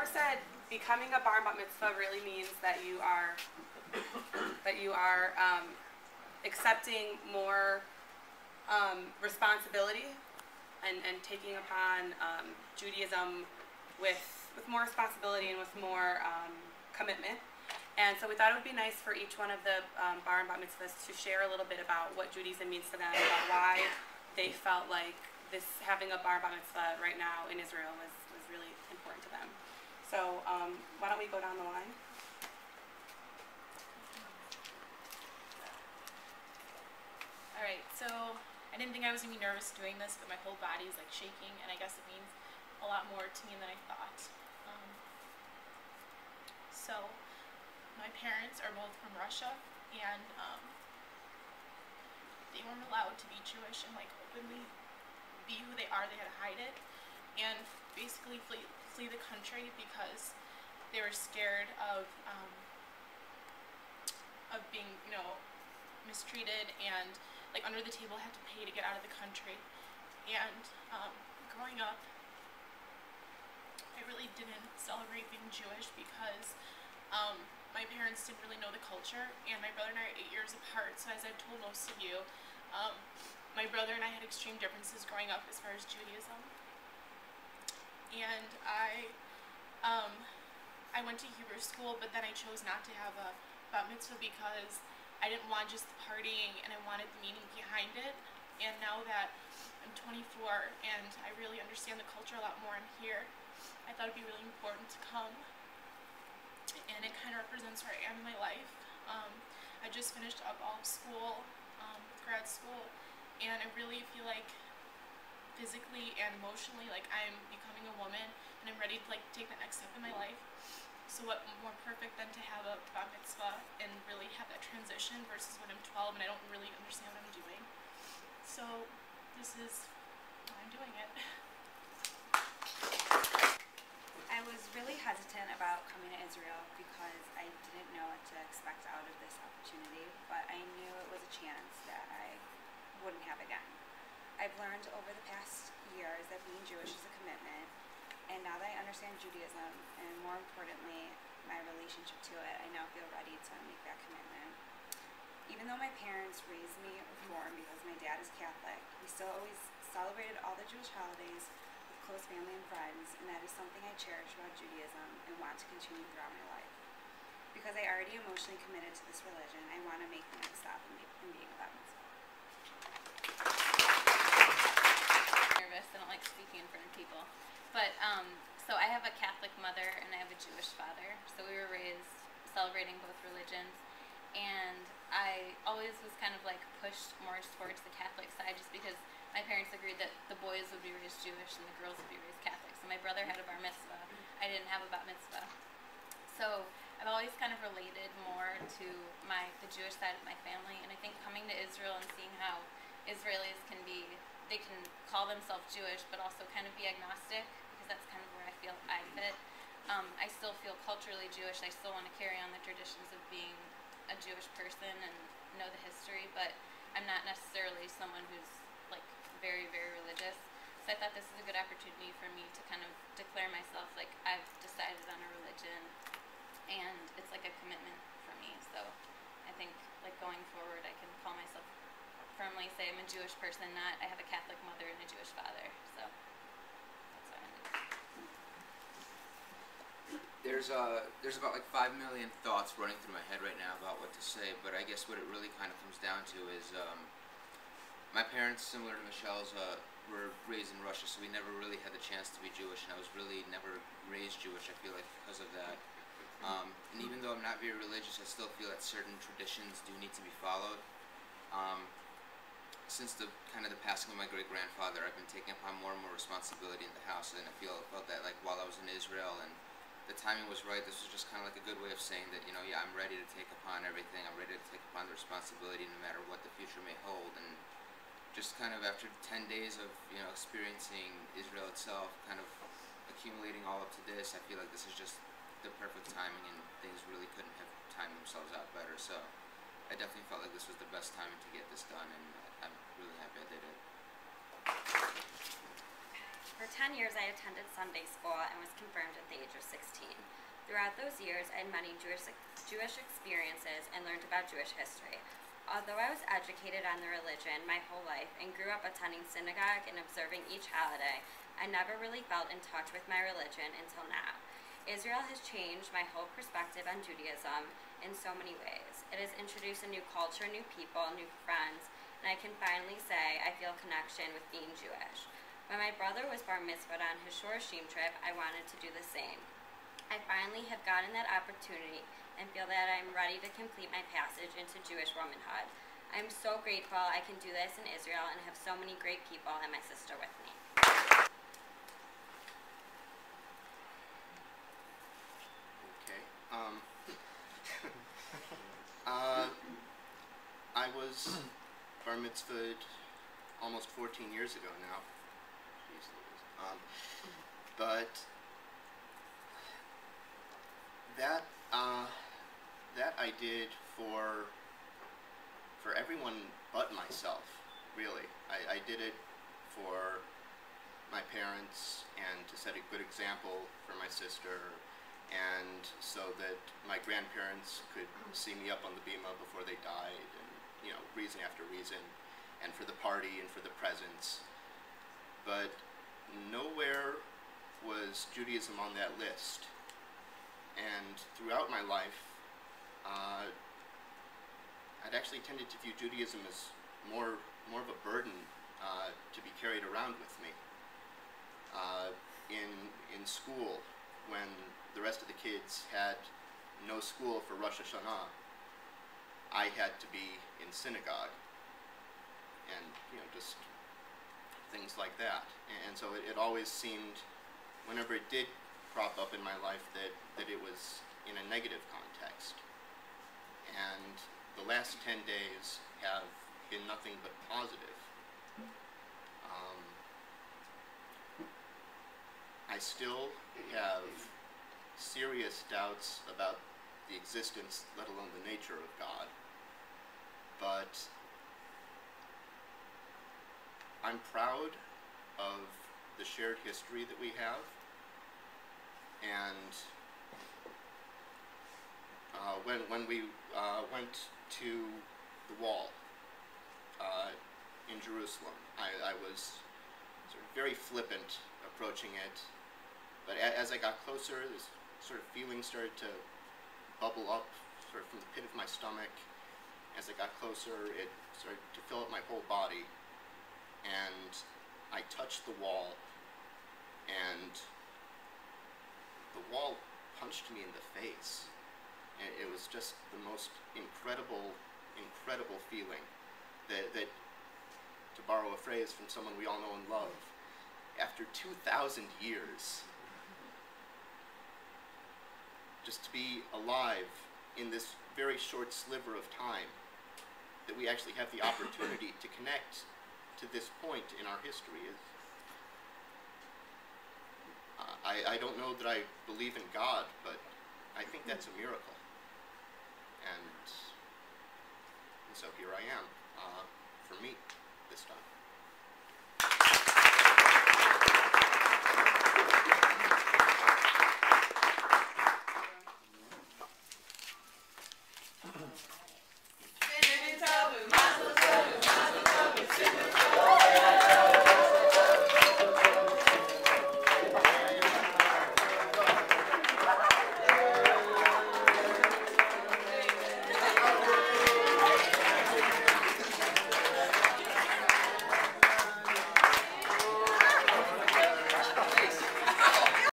Shor said becoming a bar and bat mitzvah really means that you are accepting more responsibility and taking upon Judaism with more responsibility and with more commitment. And so we thought it would be nice for each one of the bar and bat mitzvahs to share a little bit about what Judaism means to them, about why they felt like having a bar and bat mitzvah right now in Israel was really important to them. So why don't we go down the line? All right, so I didn't think I was going to be nervous doing this, but my whole body is like shaking, and I guess it means a lot more to me than I thought. So my parents are both from Russia, and they weren't allowed to be Jewish and like openly be who they are. They had to hide it and basically flee the country because they were scared of being, mistreated, and like under the table had to pay to get out of the country. And growing up, I really didn't celebrate being Jewish because my parents didn't really know the culture, and my brother and I are 8 years apart. So as I've told most of you, my brother and I had extreme differences growing up as far as Judaism. And I went to Hebrew school, but then I chose not to have a bat mitzvah because I didn't want just the partying, and I wanted the meaning behind it. And now that I'm 24 and I really understand the culture a lot more in here, I thought it'd be really important to come. And it kind of represents where I am in my life. I just finished up all of school, grad school, and I really feel like physically and emotionally like I'm becoming a woman, and I'm ready to like take the next step in my life. So what more perfect than to have a bat mitzvah and really have that transition versus when I'm 12 and I don't really understand what I'm doing. So this is why I'm doing it. I was really hesitant about coming to Israel because I didn't know what to expect out of this opportunity, but I knew it was a chance that I wouldn't have again. I've learned over the past years that being Jewish is a commitment, and now that I understand Judaism, and more importantly, my relationship to it, I now feel ready to make that commitment. Even though my parents raised me Reform because my dad is Catholic, we still always celebrated all the Jewish holidays with close family and friends, and that is something I cherish about Judaism and want to continue throughout my life. Because I already emotionally committed to this religion, I want to make the next stop in being a bat mitzvah. Nervous. I don't like speaking in front of people. But, so I have a Catholic mother and I have a Jewish father. So we were raised celebrating both religions. And I always was kind of like pushed more towards the Catholic side just because my parents agreed that the boys would be raised Jewish and the girls would be raised Catholic. So my brother had a bar mitzvah. I didn't have a bat mitzvah. So I've always kind of related more to the Jewish side of my family. And I think coming to Israel and seeing how Israelis they can call themselves Jewish but also kind of be agnostic, because that's kind of where I feel I fit. I still feel culturally Jewish. I still want to carry on the traditions of being a Jewish person and know the history, but I'm not necessarily someone who's like very, very religious. So I thought this is a good opportunity for me to kind of declare myself like I've decided on a religion, and it's like a commitment for me. So I think like going forward I can call myself, firmly say I'm a Jewish person, not I have a Catholic mother and a Jewish father. So that's what I'm doing. There's about like 5 million thoughts running through my head right now about what to say, but I guess what it really kind of comes down to is my parents, similar to Michelle's, were raised in Russia, so we never really had the chance to be Jewish, and I was really never raised Jewish, I feel like, because of that. And even though I'm not very religious, I still feel that certain traditions do need to be followed. Since the passing of my great-grandfather, I've been taking upon more and more responsibility in the house, and I felt that like while I was in Israel and the timing was right, this was just kind of like a good way of saying that, yeah, I'm ready to take upon everything. I'm ready to take upon the responsibility no matter what the future may hold. And just kind of after 10 days of, experiencing Israel itself, kind of accumulating all up to this, I feel like this is just the perfect timing, and things really couldn't have timed themselves out better. So I definitely felt like this was the best timing to get this done, and I'm really happy I did it. For 10 years, I attended Sunday school and was confirmed at the age of 16. Throughout those years, I had many Jewish experiences and learned about Jewish history. Although I was educated on the religion my whole life and grew up attending synagogue and observing each holiday, I never really felt in touch with my religion until now. Israel has changed my whole perspective on Judaism in so many ways. It has introduced a new culture, new people, new friends, and I can finally say I feel a connection with being Jewish. When my brother was bar mitzvahed on his Shorashim trip, I wanted to do the same. I finally have gotten that opportunity and feel that I'm ready to complete my passage into Jewish womanhood. I'm so grateful I can do this in Israel and have so many great people and my sister with me. Okay. I was bar mitzvahed almost 14 years ago now. Jeez Louise. But that I did for everyone but myself, really. I did it for my parents and to set a good example for my sister, and so that my grandparents could see me up on the bima before they died, and reason after reason, and for the party and for the presents. But nowhere was Judaism on that list. And throughout my life, I'd actually tended to view Judaism as more of a burden to be carried around with me. In school, when the rest of the kids had no school for Rosh Hashanah, I had to be in synagogue, and just things like that. And so it always seemed, whenever it did crop up in my life, that it was in a negative context. And the last 10 days have been nothing but positive. I still have serious doubts about the existence, let alone the nature of God. But I'm proud of the shared history that we have. And when we went to the wall in Jerusalem, I was sort of very flippant approaching it. But as I got closer, this sort of feeling started to bubble up sort of from the pit of my stomach. As I got closer, it started to fill up my whole body. And I touched the wall, and the wall punched me in the face. And it was just the most incredible feeling that, to borrow a phrase from someone we all know and love, after 2,000 years, just to be alive in this very short sliver of time, that we actually have the opportunity to connect to this point in our history is, I don't know that I believe in God, but I think that's a miracle. And so here I am, for me, this time.